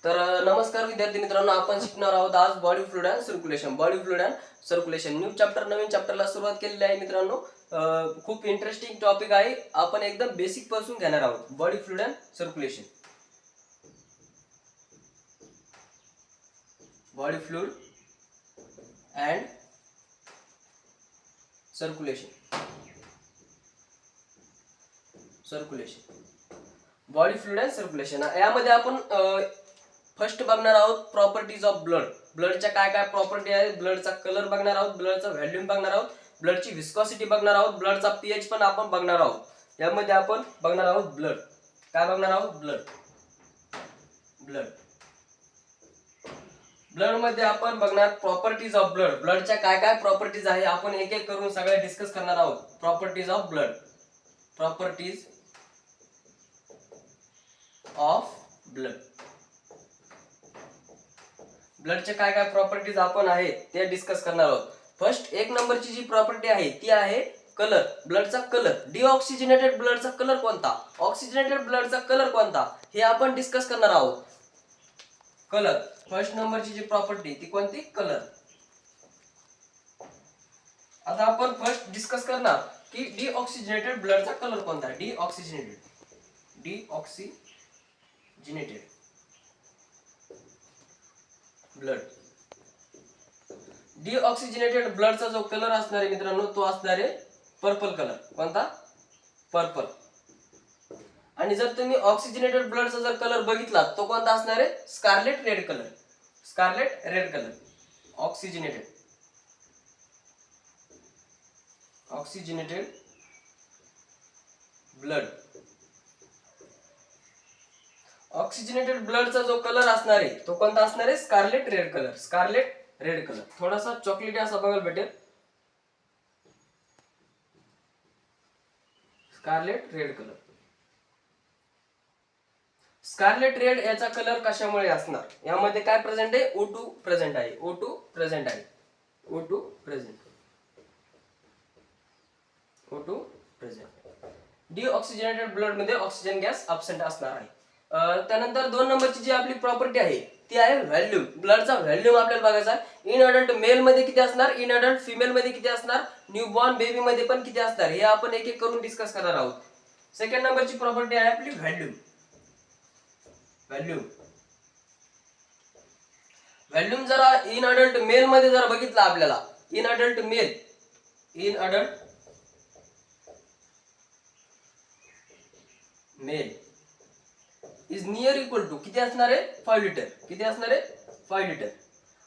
तर नमस्कार विद्यार्थी मित्रांनो, आपण शिकणार आहोत आज body fluid and circulation. Body fluid and circulation new chapter, नवीन चॅप्टरला सुरुवात केलेली आहे मित्रांनो. खूप इंटरेस्टिंग टॉपिक आहे. आपण एकदम बेसिक पासून घेणार आहोत body fluid and circulation. Body fluid and circulation. Body fluid and circulation यामध्ये आपण फर्स्ट बघणार आहोत प्रॉपर्टीज ऑफ ब्लड. ब्लडच्या काय काय प्रॉपर्टी आहेत, ब्लडचा कलर बघणार आहोत, ब्लडचा व्हॉल्यूम बघणार आहोत, ब्लडची विस्कॉसिटी बघणार आहोत, ब्लडचा पीएच पण आपण बघणार आहोत. यामध्ये आपण बघणार आहोत ब्लड. काय बघणार आहोत? ब्लड मध्ये आपण बघणार प्रॉपर्टीज ऑफ ब्लड. ब्लडच्या काय काय प्रॉपर्टीज आहे आपण एक एक करून सगळे डिस्कस करणार आहोत. Properties of blood. Properties of blood. ब्लडचे काय काय प्रॉपर्टीज आपण आहेत ते डिस्कस करणार आहोत. फर्स्ट एक नंबरची जी प्रॉपर्टी आहे ती आहे कलर. ब्लडचा कलर. डिऑक्सिजनेटेड ब्लडचा कलर कोणता, ऑक्सिजनेटेड ब्लडचा कलर कोणता, हे आपण डिस्कस करणार आहोत. कलर फर्स्ट नंबरची जी प्रॉपर्टी ती कोणती? कलर. आता आपण फर्स्ट डिस्कस करणार की डिऑक्सिजनेटेड ब्लडचा कलर कोणता. Deoxygenated blood. डिऑक्सिजनेटेड ब्लडचा जो कलर असणार आहे मित्रांनो तो असणार आहे पर्पल कलर. कोणता? पर्पल. आणि जर तुम्ही ऑक्सिजनेटेड ब्लडचा जर कलर बघितला तो कोणता असणार आहे? Scarlet red colour. Scarlet red colour. Oxygenated blood. Oxygenated ब्लडचा जो कलर असणार आहे तो कोणता असणार आहे? Scarlet red colour. Scarlet red colour थोडासा चॉकलेटी असा बघायला भेटेल. Scarlet red colour. Scarlet red याचा कलर कशामुळे असणार? यामध्ये काय प्रेझेंट आहे? O2 प्रेझेंट आहे. O2 present. डिऑक्सिजनेटेड ब्लड मध्ये ऑक्सिजन गॅस अब्सेंट असणार आहे. त्यानंतर दोन नंबरची जी आपली प्रॉपर्टी आहे ती आहे व्हॉल्यूम. ब्लडचा व्हॉल्यूम आपल्याला बघायचा आहे. इन अडल्ट मेल मध्ये किती असणार, इन अडल्ट फिमेल मध्ये किती असणार, न्यूबॉर्न बेबी मध्ये पण किती असणार, हे आपण एक एक करून डिस्कस करणार आहोत. सेकंड नंबरची प्रॉपर्टी आहे आपली व्हॉल्यूम. व्हॉल्यूम जरा इन अडल्ट मेल मध्ये जर बघितला आपल्याला, in adult male is near equal to किती असणार आहे? 5 लिटर. किती असणार आहे? 5 लिटर.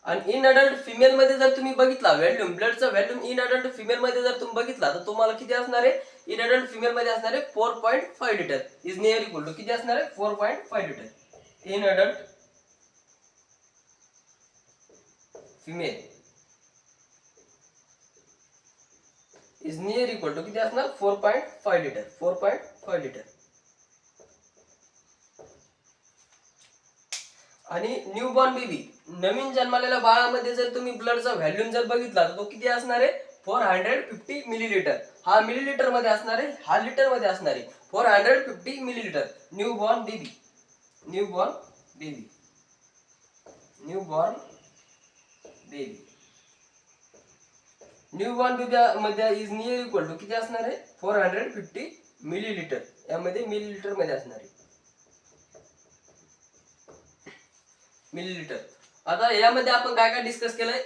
आणि इन अडल्ट फिमेल मध्ये जर तुम्ही बघितला व्हॉल्यूम, ब्लडचा व्हॉल्यूम इन अडल्ट फिमेल मध्ये जर तुम्ही बघितला तर तुम्हाला किती असणार आहे? इन अडल्ट फिमेल मध्ये असणार आहे 4.5 litre. Is near equal to किती असणार आहे? 4.5 litre. In adult female is near equal to किती असणार? 4.5 लिटर. 4.5 लिटर. आणि न्यूबॉर्न बेबी, नवीन जन्मलेल्या बाळामध्ये जर तुम्ही ब्लडचा व्हॉल्यूम जर बघितला तर तो किती असणार आहे? 450 मिलीलिटर. हा मिलीलिटर मध्ये असणार आहे, हा लिटर मध्ये असणार आहे. 450 मिलीलिटर. न्यूबॉर्न बेबी मध्ये इज नियर इक्वल टू किती असणार आहे? 450 मिलीलिटर. यामध्ये मिलीलिटर मध्ये असणार आहे. मिलीलिटर. आता यामध्ये आपण काय काय डिस्कस केलंय?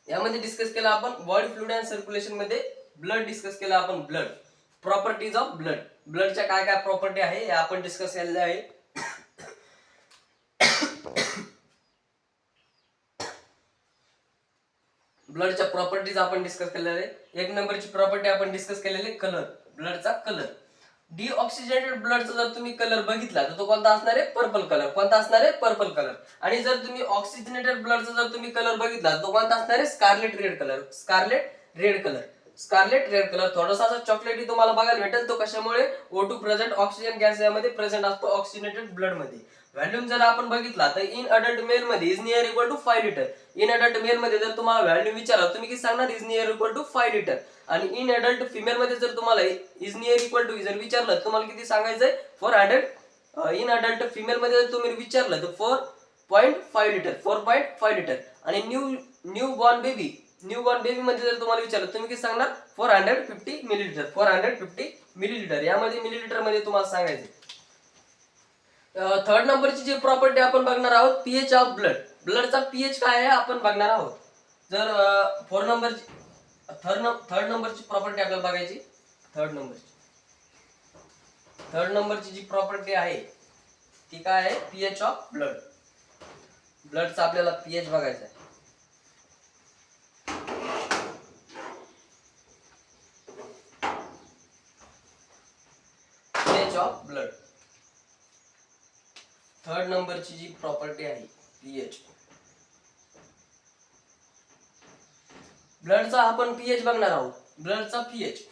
यामध्ये डिस्कस केलं आपण बॉडी फ्लुइड अँड सर्क्युलेशन मध्ये ब्लड डिस्कस केलं आपण. ब्लड. Properties of blood. ब्लडच्या काय काय प्रॉपर्टी आहे हे आपण डिस्कस केलेलं आहे. ब्लडच्या प्रॉपर्टीज आपण डिस्कस केलेल्या आहे. एक नंबरची प्रॉपर्टी आपण डिस्कस केलेली कलर. ब्लडचा कलर. डिऑक्सिजनेटेड ब्लडचा जर तुम्ही कलर बघितला तर तो कोणता असणार आहे? Purple colour. कोणता असणार आहे? Purple colour. आणि जर तुम्ही ऑक्सिजनेटेड ब्लडचा जर तुम्ही कलर बघितला तो कोणता असणार आहे? Scarlet red colour. Scarlet red colour थोडासा चॉकलेटी तुम्हाला बघायला भेटेल. तो कशामुळे? O2 प्रेझेंट, ऑक्सिजन गॅस यामध्ये प्रेझेंट असतो ऑक्सिजनेटेड ब्लड मध्ये. व्हॉल्यूम जर आपण बघितला तर इन अडल्ट मेल मध्ये is near equal to 5 litre. In adult male मध्ये जर तुम्हाला व्हॉल्यूम विचारला तुम्ही किती सांगणार? Is near equal to 5 litre. आणि इन अडल्ट फिमेल मध्ये जर तुम्हाला इज नियर इक्वल टू जर विचारलं तुम्हाला किती सांगायचंय? 450 इन अडल्ट फिमेल मध्ये जर तुम्ही विचारलं तर 4.5 लिटर 4.5 लिटर. आणि न्यू बॉर्न बेबी मध्ये जर तुम्हाला विचारलं तुम्ही किती सांगणार 450 मिलीलिटर 450 मिलीलिटर. यामध्ये मिलीलिटर मध्ये तुम्हाला सांगायचं. थर्ड नंबरची जी प्रॉपर्टी आपण बघणार आहोत पीएच ऑफ ब्लडचा पीएच काय आहे आपण बघणार आहोत. जर थर्ड नंबरची प्रॉपर्टी आपल्याला बघायची. थर्ड नंबरची जी प्रॉपर्टी आहे ती काय आहे पीएच ऑफ ब्लडचा आपल्याला पीएच बघायचा आहे. पीएच ऑफ ब्लड थर्ड नंबरची जी प्रॉपर्टी आहे पीएच. ब्लडचा आपण पीएच बघणार आहोत. ब्लडचा पीएच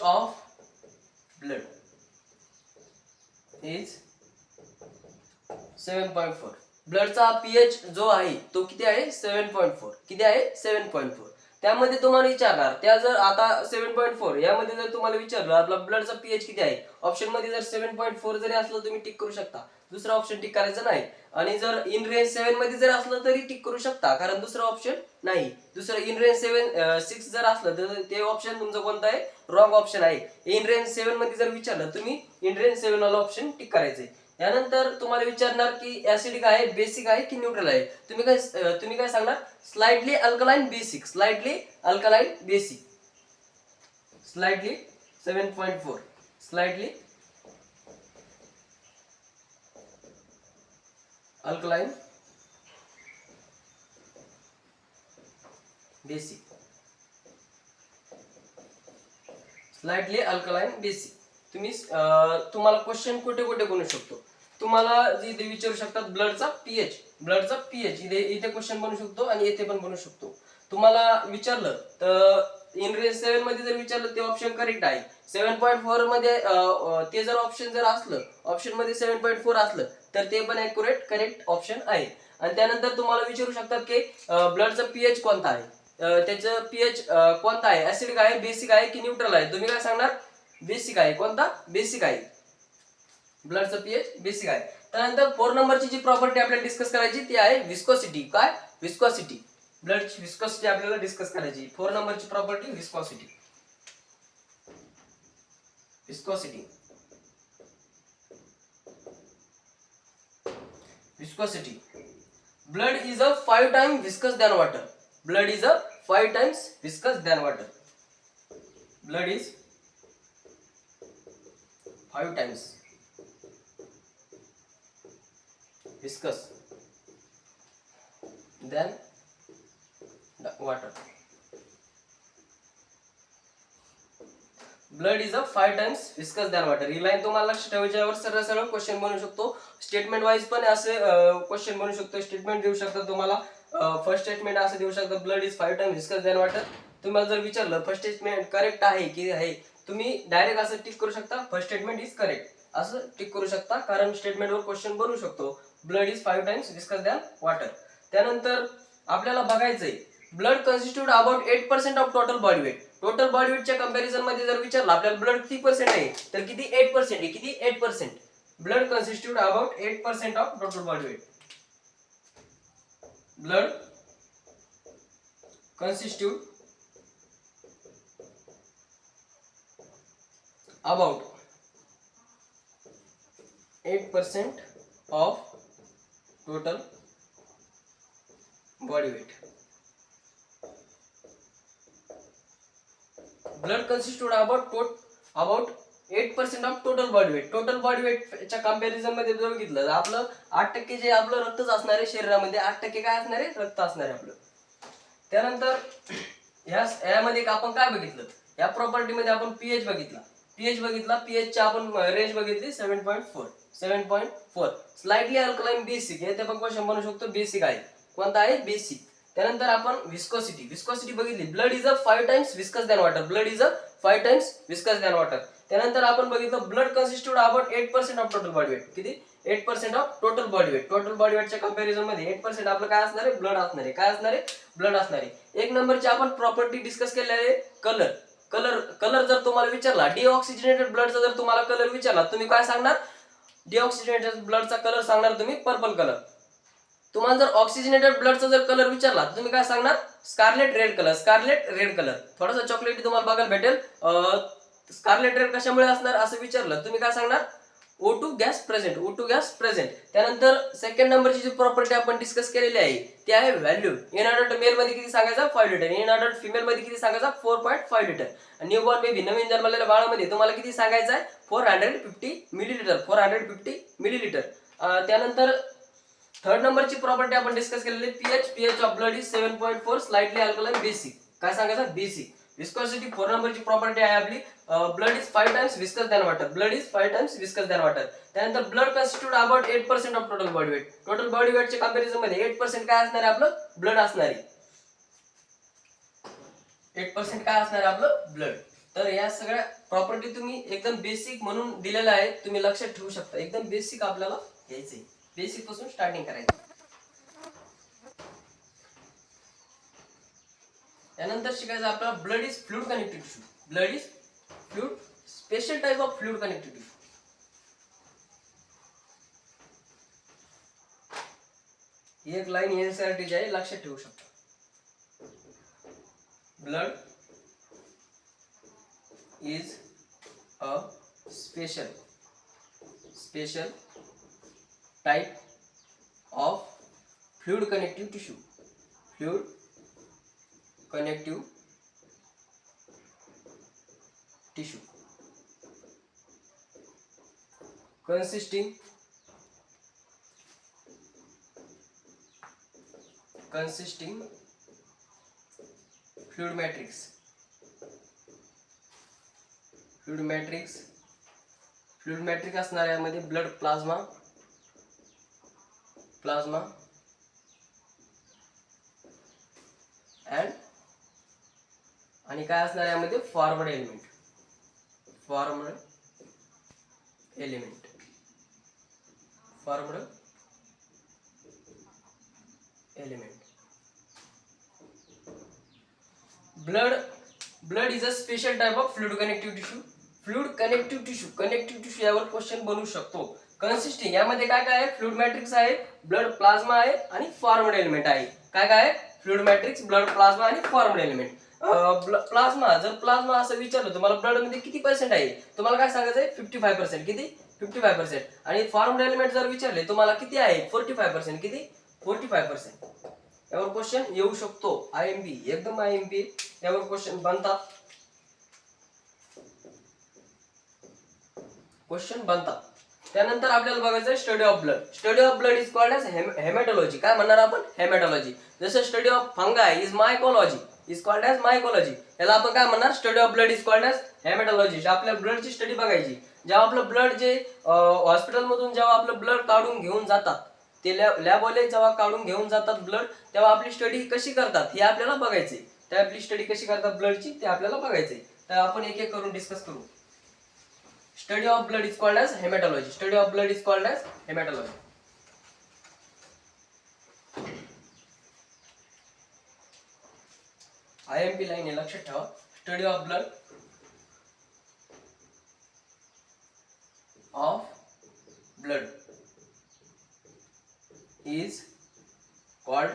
ऑफ ब्लड इज 7.4. ब्लडचा पीएच जो आहे तो किती आहे 7.4. किती आहे 7.4. त्यामध्ये तुम्हाला विचारणार त्या जर आता 7.4 यामध्ये जर तुम्हाला विचारलं आपला ब्लडचा पीएच किती आहे ऑप्शन मध्ये जर 7.4 जरी असलं तुम्ही टिक करू शकता. दुसरा ऑप्शन टिक करायचं नाही. आणि जर इन रेंज 7 मध्ये जर असलं तरी टिक करू शकता कारण दुसरा ऑप्शन नाही. दुसरं इन रेंज 6 जर असलं तर ते ऑप्शन तुमचं कोणतं आहे रॉंग ऑप्शन आहे. इन रेंज 7 मध्ये जर विचारलं तुम्ही इन रेंज 7 वाला ऑप्शन टिक करायचंय. यानंतर तुम्हाला विचारणार की ऍसिडिक आहे बेसिक आहे की न्यूट्रल आहे. तुम्ही काय सांगणार slightly alkaline basic 7.4 slightly alkaline basic तुम्हाला क्वेश्चन कुठे बनू शकतो. तुम्हाला इथे विचारू शकतात ब्लडचा पीएच इथे क्वेश्चन बनू शकतो आणि इथे पण बनू शकतो. तुम्हाला विचारलं तर इन रेंज 7 मध्ये जर विचारलं ते ऑप्शन करेक्ट आहे. 7.4 मध्ये ते जर ऑप्शन जर असलं ऑप्शन मध्ये 7.4 असलं तर ते पण करेक्ट ऑप्शन आहे. आणि त्यानंतर तुम्हाला विचारू शकतात की ब्लडचा पीएच कोणता आहे. त्याचं पीएच कोणता आहे ऍसिडिक आहे बेसिक आहे की न्यूट्रल आहे. तुम्ही काय सांगणार बेसिक आहे. कोणता बेसिक आहे ब्लडचा पीएच बेसिक आहे. त्यानंतर 4 नंबरची जी प्रॉपर्टी आपल्याला डिस्कस करायची ती आहे विस्कोसिटी. काय विस्कोसिटी ब्लडची विस्कोसिटी आपल्याला डिस्कस करायची. 4 नंबरची property viscosity. Blood is a 5 times viscous than water. Blood is 5 times viscous than water. Blood is 5 times viscous than water. He line तुम्हाला लक्ष ठेवायच्यावर सरळ क्वेश्चन बनू शकतो. स्टेटमेंट वाईज पण असे क्वेश्चन बनू शकतो. स्टेटमेंट देऊ शकतात तुम्हाला. फर्स्ट स्टेटमेंट असं देऊ शकतात blood is 5 times viscous than water. तुम्हाला जर विचारलं फर्स्ट स्टेटमेंट करेक्ट आहे की आहे तुम्ही डायरेक्ट असं टिक करू शकता फर्स्ट स्टेटमेंट इज करेक्ट असं टिक करू शकता कारण स्टेटमेंटवर क्वेश्चन बनू शकतो. Blood is 5 times viscous than water. त्यानंतर आपल्याला बघायचंय blood constitute about 8% of total body weight. Total body वेटच्या कंपॅरिझन मध्ये जर विचारलं आपल्याला ब्लड किती पर्सेंट आहे तर किती 8% आहे. किती 8%. Blood constitute about 8% of total body weight. Blood constitute about 8% of total body weight. Blood constitute about 8% of total body weight. Total body वेटच्या कंपॅरिझन मध्ये जर बघितलं तर आपलं 8% जे आपलं रक्तच असणार आहे शरीरामध्ये 8% काय असणार आहे रक्त असणार आहे आपलं. त्यानंतर यामध्ये आपण काय बघितलं या प्रॉपर्टी मध्ये आपण पीएच बघितला. पीएच आपण रेंज बघितली 7.4. स्लाइटली अल्कलाइन बेसिक हे ते पण क्वेश्चन बनू शकतो. बेसिक आहे कोणता आहे बेसिक. त्यानंतर आपण विस्कोसिटी बघितली. Blood is 5 times viscous than water. त्यानंतर आपण बघितलं blood constitute about 8% of total body weight. किती 8% of total body weight. Total body वेटच्या कंपॅरिझन मध्ये 8% आपलं काय असणार आहे ब्लड असणार आहे. काय असणार आहे ब्लड असणार आहे. एक नंबरची आपण प्रॉपर्टी डिस्कस केलेली आहे कलर. कलर कलर जर तुम्हाला विचारला, डिऑक्सिजनेटेड ब्लडचा जर तुम्हाला कलर विचारला, तुम्ही काय सांगणार? डिऑक्सिजनेटेड ब्लडचा कलर सांगणार तुम्ही पर्पल कलर. तुम्हाला जर ऑक्सिजनेटेड ब्लडचा जर कलर विचारला, तुम्ही काय सांगणार? Scarlet red colour. Scarlet red colour थोडासा चॉकलेटी तुम्हाला बघायला भेटेल. स्कारलेट रेड कशामुळे असणार असं विचारलं, तुम्ही काय सांगणार? O2 gas present. O2 gas present. त्यानंतर सेकंड नंबरची जी प्रॉपर्टी आपण डिस्कस केलेली आहे ती आहे व्हॅल्यूम. इन अडल्ट मेल मध्ये किती सांगायचा? 5 लिटर. इन अडल्ट फिमेल मध्ये किती सांगायचा? 4.5 लिटर. आणि न्यूबॉर्न बेबी, नवीन जन्मलेल्या बाळामध्ये तुम्हाला किती सांगायचं आहे? 450 मिलीलिटर. 450 मिलीलिटर. त्यानंतर थर्ड नंबरची प्रॉपर्टी आपण डिस्कस केलेली pH of blood is 7.4 slightly alkaline basic. काय सांगायचं? बेसिक. विस्कोसिटी 4 नंबरची प्रॉपर्टी आहे आपली blood is 5 times viscous than water. Blood is 5 times viscous than water. त्यानंतर blood constitute about 8% of total body weight. Total body वेटच्या comparison मध्ये 8% काय असणार आहे? आपलं ब्लड असणार आहे. 8% काय असणार आहे? आपलं ब्लड. तर या सगळ्या प्रॉपर्टी तुम्ही एकदम बेसिक म्हणून दिलेल्या आहेत, तुम्ही लक्षात ठेवू शकता. एकदम बेसिक आपल्याला घ्यायचंय, बेसिक पासून स्टार्टिंग करायचं. त्यानंतर शिकायचं आपला blood is fluid connective tissue. Blood is fluid, special type of fluid connective tissue. ही एक लाईन एनसीईआरटी आहे, लक्षात ठेवू शकता. Blood is a special type of fluid connective tissue. Fluid connective tissue consisting fluid matrix असणार यामध्ये blood plasma and आणि काय असणार यामध्ये formed element. Blood is a special type of fluid connective tissue. Connective tissue यावर question बनवू शकतो. Consisting यामध्ये काय काय आहे? फ्लूइड मॅट्रिक्स आहे, ब्लड प्लाझ्मा आहे आणि फॉर्मड एलिमेंट आहे. काय आहे? फ्लूइड मॅट्रिक्स, ब्लड प्लाझ्मा आणि फॉर्मड एलिमेंट. प्लाझ्मा, जर प्लाझ्मा असं विचारलं तुम्हाला ब्लड मध्ये किती पर्सेंट आहे, तुम्हाला काय सांगायचं आहे? 55%. किती? 55%. आणि फॉर्मड एलिमेंट जर विचारले तुम्हाला किती आहे? 45%. किती? 45%. यावर क्वेश्चन येऊ शकतो. IMP, एकदम IMP यावर क्वेश्चन बनतात. त्यानंतर आपल्याला बघायचं study of blood is called as hematology. काय म्हणणार आपण? हेमॅटॉलॉजी. जसं study of fungi is called as mycology. याला आपण काय म्हणणार? Study of blood is called as hematology. आपल्या ब्लडची स्टडी बघायची. जेव्हा आपलं ब्लड जे हॉस्पिटल मधून जेव्हा आपलं ब्लड काढून घेऊन जातात, ते लॅबवाले जेव्हा काढून घेऊन जातात ब्लड, तेव्हा आपली स्टडी कशी करतात हे आपल्याला बघायचंय. त्या आपली स्टडी कशी करतात ब्लडची ते आपल्याला बघायचंय. तर आपण एक एक करून डिस्कस करू. Study of blood is called as hematology. IMP line आहे, लक्षात ठेवा. Study of blood is called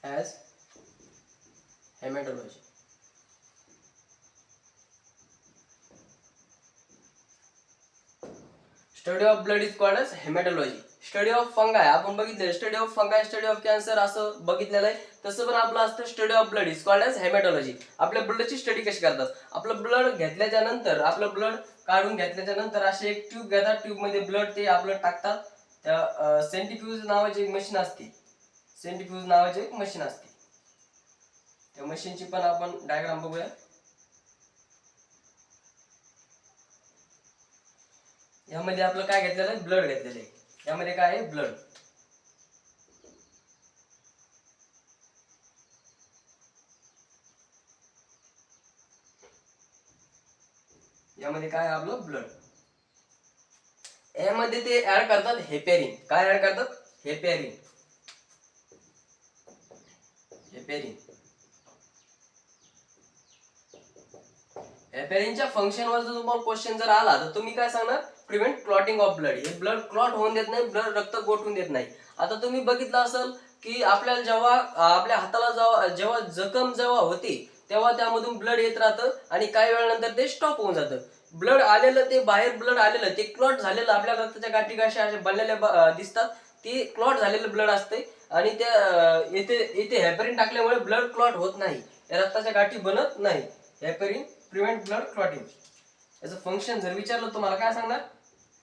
as hematology. Study of blood is called as hematology. Study of fungi आपण बघितलं. Study of fungi, study of cancer असं बघितलेलं आहे. तसं पण आपलं असतं study of blood is called as hematology. आपल्या ब्लडची स्टडी कशी करतात? आपलं ब्लड घेतल्याच्या नंतर, आपलं ब्लड काढून घेतल्याच्या नंतर असे एक ट्यूब घेतात. ट्यूब मध्ये ब्लड ते आपलं टाकतात. त्या सेंट्रीफ्यूज नावाची एक मशीन असते. त्या मशीनची पण आपण डायग्राम बघूया. यामध्ये आपलं काय घेतलेलं आहे? ब्लड घेतलेलं आहे. यामध्ये काय आहे? ब्लड. यामध्ये काय आपलं ब्लड. यामध्ये ते ऍड करतात हेपॅरिन. काय ऍड करतात? हेपॅरिन. हेपॅरिन. हेपॅरिनच्या फंक्शनवर जर तुम्हाला क्वेश्चन जर आला तर तुम्ही काय सांगणार, प्रिव्हेंट क्लॉटिंग ऑफ ब्लड. हे ब्लड क्लॉट होऊन देत नाही, ब्लड रक्त गोठून देत नाही. आता तुम्ही बघितलं असेल की आपल्याला जेव्हा आपल्या हाताला जेव्हा जखम जेव्हा होते तेव्हा त्यामधून ब्लड येत राहतं आणि काही वेळानंतर ते स्टॉप होऊन जातं. ब्लड आलेलं ते बाहेर ब्लड आलेलं ते क्लॉट झालेलं आपल्या रक्ताच्या गाठी गाठी अशा बनलेल्या दिसतात, ते क्लॉट झालेलं ब्लड असते आणि त्या इथे हेपॅरिन टाकल्यामुळे ब्लड क्लॉट होत नाही, रक्ताच्या गाठी बनत नाही. Heparin prevent blood clotting. याचं फंक्शन जर विचारलं तुम्हाला काय सांगणार,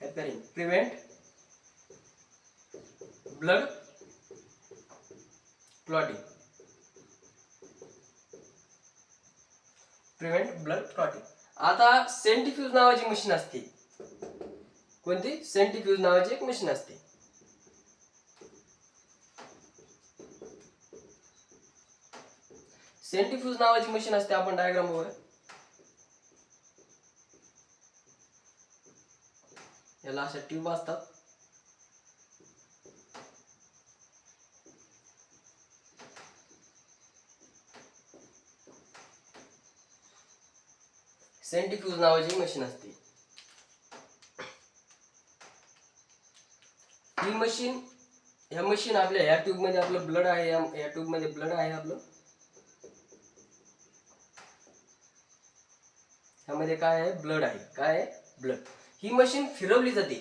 heparin prevent blood clotting. Prevent blood clotting. आता सेंट्रीफ्यूज नावाची मशीन असते. कोणती? सेंट्रीफ्यूज नावाची एक मशीन असते. सेंट्रीफ्यूज नावाची मशीन असते, आपण डायग्राम बघूया. याला अशा ट्यूब असतात. सेंट्रीफ्यूज नावाची मशीन असते. ही मशीन, ह्या मशीन आपल्या ह्या ट्यूब मध्ये आपलं ब्लड आहे, या ट्यूब मध्ये ब्लड आहे आपलं. ह्यामध्ये काय आहे, ब्लड आहे. काय आहे, ब्लड. ही मशीन फिरवली जाते,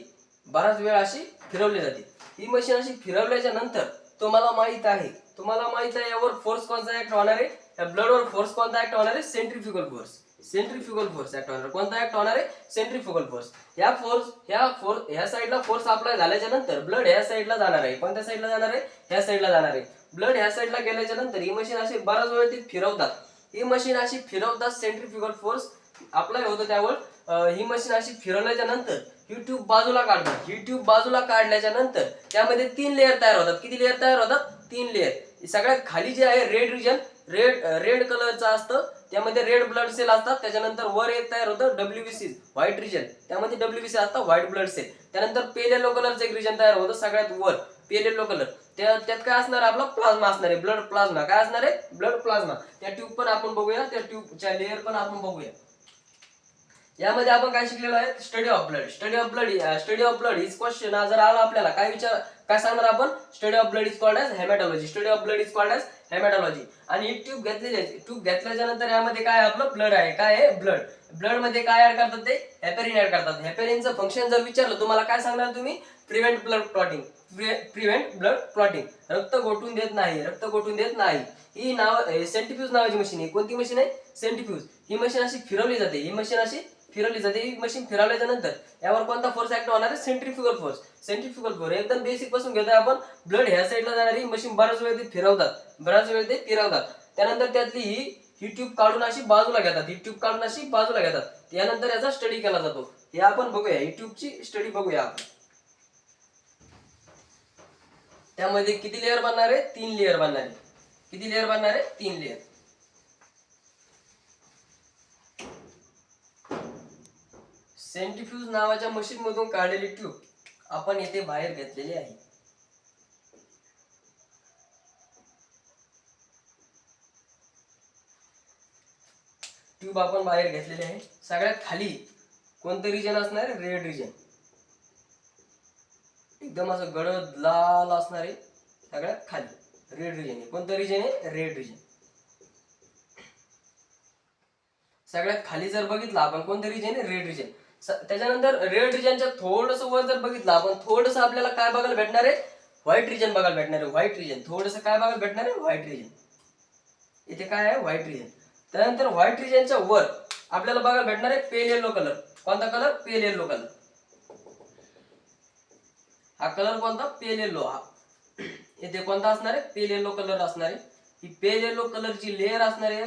बराच वेळ अशी फिरवली जाते. ही मशीन अशी फिरवल्याच्या नंतर तुम्हाला माहित आहे यावर फोर्स कोणता ऍक्ट होणार आहे, या ब्लडवर फोर्स कोणता ऍक्ट होणार आहे, centrifugal force. Centrifugal force act होणार. कोणता ऍक्ट होणार आहे, सेंट्रीफ्युगल फोर्स. ह्या साईडला फोर्स अप्लाय झाल्याच्या नंतर ब्लड ह्या साईडला जाणार आहे. कोणत्या साईडला जाणार आहे, ह्या साईडला जाणार आहे. ब्लड ह्या साईडला गेल्याच्या नंतर ही मशीन अशी बराच वेळ ती फिरवतात. ही मशीन अशी फिरवतात, सेंट्रीफ्युगल फोर्स अप्लाय होतो त्यावर. ही मशीन अशी फिरवल्याच्या नंतर ही ट्यूब बाजूला काढतात. ही ट्यूब बाजूला काढल्याच्या नंतर त्यामध्ये 3 लेअर तयार होतात. किती लेअर तयार होतात, 3 लेअर. सगळ्यात खाली जे आहे रेड रिजन, रेड कलरचं असतं, त्यामध्ये रेड ब्लड सेल असतात. त्याच्यानंतर वर एक तयार होतं डब्ल्यूबीसी, व्हाईट रिजन, त्यामध्ये डब्ल्यूबीसी असतं, व्हाईट ब्लड सेल. त्यानंतर पेल येलो कलरचं एक रिजन तयार होतं सगळ्यात वर, पेल येलो कलर. त्यात काय असणार, आपला प्लाझ्मा असणार आहे, ब्लड प्लाझ्मा. काय असणार आहे, ब्लड प्लाझ्मा. त्या ट्यूब पण आपण बघूया, त्या ट्यूबच्या लेअर पण आपण बघूया. यामध्ये आपण काय शिकलेलो आहे, study of blood. Study of blood is question जर आला आपल्याला काय सांगणार आपण, study of blood is called as hematology. Study of blood is called as hematology. आणि ही ट्यूब घेतलेली आहे. ट्यूब घेतल्याच्या नंतर यामध्ये काय आपलं ब्लड आहे. काय आहे, ब्लड. ब्लड मध्ये काय ऍड करतात, ते हेपॅरिन ऍड करतात. हेपॅरिनचं फंक्शन जर विचारलं तुम्हाला काय सांगणार तुम्ही, prevent blood clotting. Prevent blood clotting, रक्त गोठून देत नाही, रक्त गोठून देत नाही. ही सेंट्रीफ्यूज नावाची मशीन आहे. कोणती मशीन आहे, सेंट्रीफ्यूज. ही मशीन अशी फिरवली जाते. ही मशीन फिरवल्याच्या नंतर यावर कोणता फोर्स ऍक्ट होणार आहे, सेंट्रीफ्युगल फोर्स. सेंट्रीफ्युगल फोर्स एकदम बेसिक पासून घेतोय आपण. ब्लड ह्या साईडला जाणारी मशीन बराच वेळ ते फिरवतात. त्यानंतर त्यातली ही ट्यूब काढून अशी बाजूला घेतात. त्यानंतर याचा स्टडी केला जातो. हे आपण बघूया, ही ट्यूबची स्टडी बघूया आपण. त्यामध्ये किती लेअर बनणार आहे, 3 लेअर बनणार आहे. किती लेअर बनणार आहे, 3 लेअर. सेंट्रीफ्यूज नावाच्या मशीन मधून काढलेली ट्यूब आपण येथे बाहेर घेतलेली आहे. ट्यूब आपण बाहेर घेतलेली आहे. सगळ्यात खाली कोणतं रिजन असणार आहे, रेड रिजन. एकदम असं गडद लाल असणार आहे. सगळ्यात खाली रेड रिजन आहे. कोणतं रिजन आहे, रेड रिजन. सगळ्यात खाली जर बघितलं आपण, कोणतं रिजन आहे, रेड रिजन. त्याच्यानंतर रेड रिजनच्या थोडस वर जर बघितलं आपण, थोडस आपल्याला काय बघायला भेटणार आहे, व्हाईट रिजन बघायला भेटणार आहे. व्हाईट रिजन थोडस काय बघायला भेटणार आहे, व्हाईट रिजन. इथे काय आहे, व्हाईट रिजन. त्यानंतर व्हाईट रिजनच्या वर आपल्याला बघायला भेटणार आहे पेल येलो कलर. कोणता कलर, पेल येलो कलर. हा कलर कोणता, पेल येलो. हा इथे कोणता असणार आहे, पेल येलो कलर असणार आहे. ही पेल येलो कलरची लेअर असणार आहे.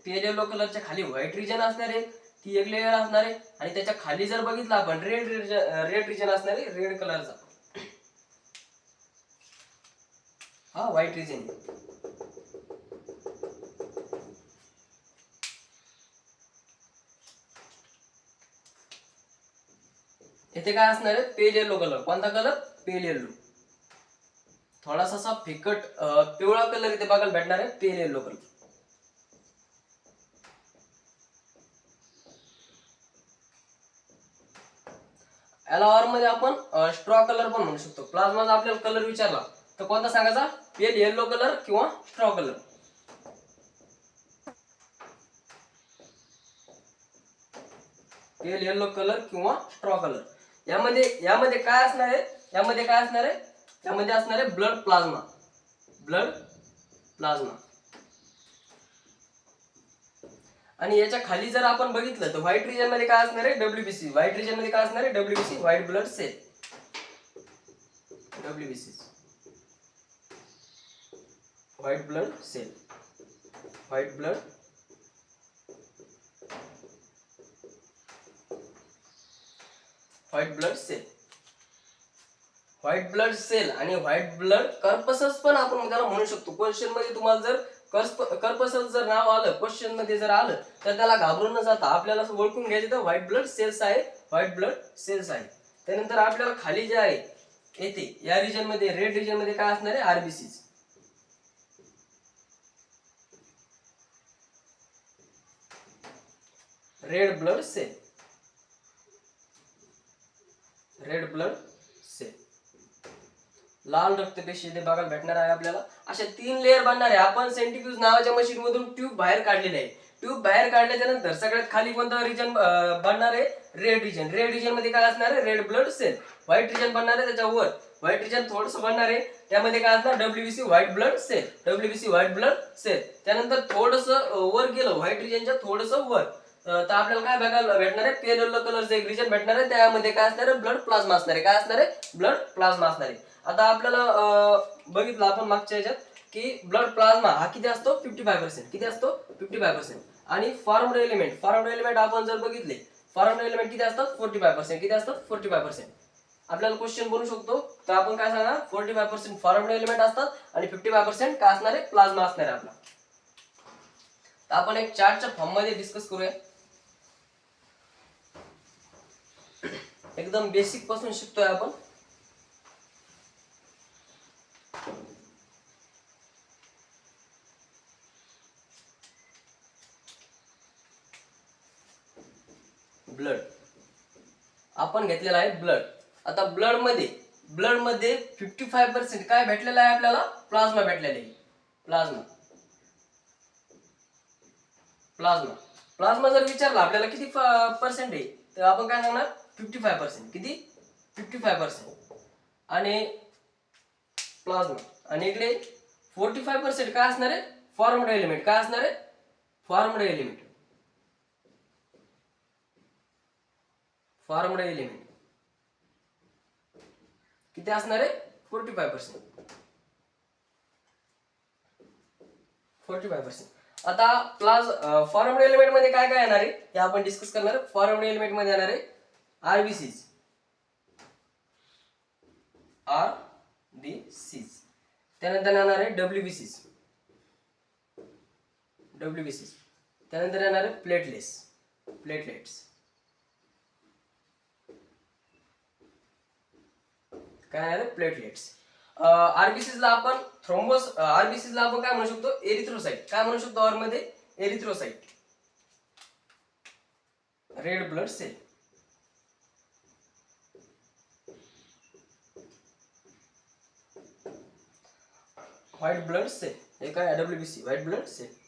पेल येलो कलरच्या खाली व्हाईट रिजन असणार आहे, ती एक लेअर असणार आहे. आणि त्याच्या खाली जर बघितलं आपण, रेड रिजन असणार आहे, रेड कलरचा. हा व्हाईट रिजन. इथे काय असणार आहे, पेल येलो कलर. कोणता कलर, पेल येलो. थोडासा असा फिकट पिवळा कलर इथे बघायला भेटणार आहे, पेल येलो कलर. याला ऑर मध्ये आपण स्ट्रॉ कलर पण म्हणू शकतो. प्लाझ्माचा आपल्याला कलर विचारला तर कोणता सांगायचा, पेल येलो कलर किंवा straw colour. Pale yellow colour किंवा स्ट्रॉ कलर. यामध्ये काय असणार आहे, यामध्ये असणार आहे ब्लड प्लाझ्मा. Blood plasma. आणि याच्या खाली जर आपण बघितलं तर व्हाईट रिजन मध्ये काय असणार आहे, डब्ल्यूबीसी. व्हाईट रिजन मध्ये काय असणार आहे, WBC, white blood cell. WBC, white blood cell. White blood cell. White blood cell आणि व्हाईट ब्लड कर्पसस पण आपण त्याला म्हणू शकतो. क्वेश्चन मध्ये तुम्हाला जर कर्पसस जर नाव आलं, क्वेश्चन मध्ये जर आलं तर त्याला घाबरून न जाता आपल्याला ओळखून घ्यायचं तर व्हाईट ब्लड सेल्स आहे, व्हाईट ब्लड सेल्स आहे. त्यानंतर आपल्याला खाली जे आहे येथे या रिजन मध्ये, रेड रिजन मध्ये काय असणार आहे, RBCs. Red blood cell. Red blood cell. लाल रक्तपेशी इथे बघायला भेटणार आहे आपल्याला. अशा 3 लेअर बनणार आहे. आपण सेंट्रीफ्यूज नावाच्या मशीन मधून ट्यूब बाहेर काढलेली आहे. ट्यूब बाहेर काढल्याच्या नंतर सगळ्यात खाली कोणता रिजन बनणार आहे, रेड रिजन. रेड रिजन मध्ये काय असणार आहे, red blood cell. White region बनणार आहे त्याच्यावर. व्हाईट रिजन थोडस बनणार आहे, त्यामध्ये काय असणार, WBC, white blood cell. WBC, white blood cell. त्यानंतर थोडस वर गेलं, व्हाईट रिजनच्या थोडस वर, तर आपल्याला काय बघायला भेटणार आहे, पेल येलो कलरचं एक रिजन भेटणार आहे. त्यामध्ये काय असणार आहे, ब्लड प्लाझ्मा असणार आहे. काय असणार आहे, ब्लड प्लाझ्मा असणार आहे. आता आपल्याला बघितलं आपण मागच्या ह्याच्यात की ब्लड प्लाझ्मा हा किती असतो, 55%. किती असतो, 55%. आणि फॉर्म्ड एलिमेंट आपण जर बघितले, फॉर्म्ड एलिमेंट किती असतात, 45%. किती असतात, 45%. आपल्याला क्वेश्चन बनू शकतो तर आपण काय सांगणार, 45% फॉर्म्ड एलिमेंट असतात आणि 55% काय असणार आहे, प्लाझ्मा असणार आहे आपला. तर आपण एक चार्टच्या फॉर्म मध्ये डिस्कस करूया. एकदम बेसिक पासून शिकतोय आपण. ब्लड आपण घेतलेला आहे, ब्लड. आता ब्लड मध्ये 55% काय भेटलेलं आहे आपल्याला, प्लाझ्मा भेटलेला आहे. प्लाझ्मा जर विचारला आपल्याला किती पर्सेंट आहे, तर आपण काय सांगणार, 55%. किती, 55%. आणि प्लाझ्मा. आणि इकडे 45% काय असणार आहे, फॉर्म्ड एलिमेंट. काय असणार आहे, फॉर्म्ड एलिमेंट. किती असणार आहे, 45%. 45%. आता फॉर्म्ड एलिमेंट मध्ये काय काय येणार आहे हे आपण डिस्कस करणार. फॉर्म्ड एलिमेंट मध्ये येणार आहे आरबीसीज. त्यानंतर येणार आहे डब्ल्यूबीसीज. त्यानंतर येणार आहे प्लेटलेट्स. काय आहे, प्लेटलेट्स. आरबीसीज ला आपण आरबीसीज ला आपण काय म्हणू शकतो, एरिथ्रोसाइट. काय म्हणू शकतो ऑर मध्ये, erythrocyte. Red blood cell. White blood cell. हे काय, डब्ल्यूबीसी, व्हाईट ब्लड सेल.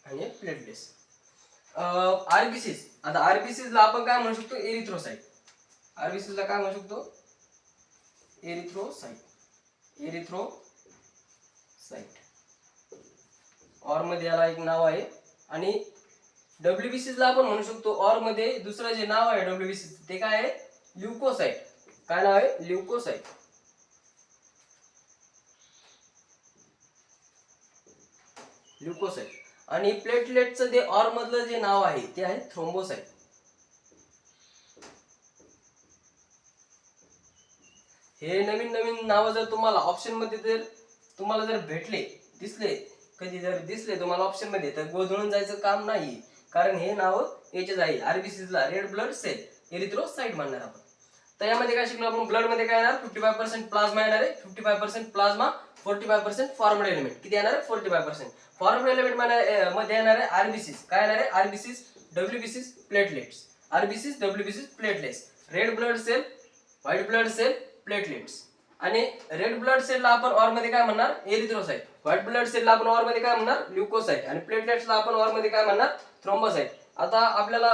आणि प्लेटलेट्स. आरबीसीज. आता आरबीसीज ला आपण काय म्हणू शकतो, एरिथ्रोसाइट. आरबीसीज ला काय म्हणू शकतो, एरिथ्रोसाइट. ऑर मध्ये याला एक नाव आहे. आणि डब्ल्यूबीसीज ला आपण म्हणू शकतो ऑर मध्ये दुसरं जे नाव आहे डब्ल्यूबीसी ते काय आहे, ल्युकोसाइट. काय नाव आहे, ल्युकोसाइट. आणि प्लेटलेटचं जे ऑर मधलं जे नाव आहे ते आहे थ्रोम्बोसाइट. हे नवीन नाव जर तुम्हाला ऑप्शन मध्ये जर तुम्हाला जर दिसले तुम्हाला ऑप्शन मध्ये, तर गोंधळून जायचं काम नाही. कारण हे नाव याचेच आहे. आरबीसीला रेड ब्लड सेल, एरिथ्रोसाइट म्हणणार आपण. तर यामध्ये काय शिकलो आपण, ब्लड मध्ये काय येणार 55% प्लाझ्मा येणार आहे, 55% प्लाझ्मा, 45% फॉर्मड एलिमेंट. किती येणार आहे 45%. फॉर्मड एलिमेंट मध्ये येणार आहे आरबीसीस. काय येणार आहे आरबीसीस, डब्ल्यूबीसीस, प्लेटलेट्स. आरबीसीस, डब्ल्यूबीसीस, platelets. Red blood cell, white blood cell, platelets. आणि रेड ब्लड सेलला आपण ऑर मध्ये काय म्हणणार एरिथ्रोसाइट. व्हाईट ब्लड सेलला आपण ऑर मध्ये काय म्हणणार ल्युकोसाइट. आणि प्लेटलेट्सला आपण ऑर मध्ये काय म्हणणार थ्रोम्बोसाइट. आता आपल्याला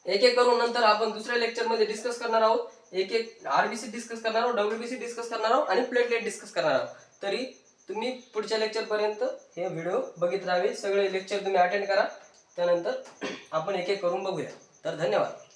एक एक करून नंतर आपण दुसऱ्या लेक्चर मध्ये डिस्कस करणार आहोत. एक एक आरबीसी डिस्कस करणार आहोत, डब्ल्यूबीसी डिस्कस करणार आहोत आणि प्लेटलेट डिस्कस करणार आहोत. तरी तुम्ही पुढच्या लेक्चर पर्यंत हे व्हिडिओ बघित राहावे. सगळे लेक्चर तुम्ही अटेंड करा. त्यानंतर आपण एक एक करून बघूया. तर धन्यवाद.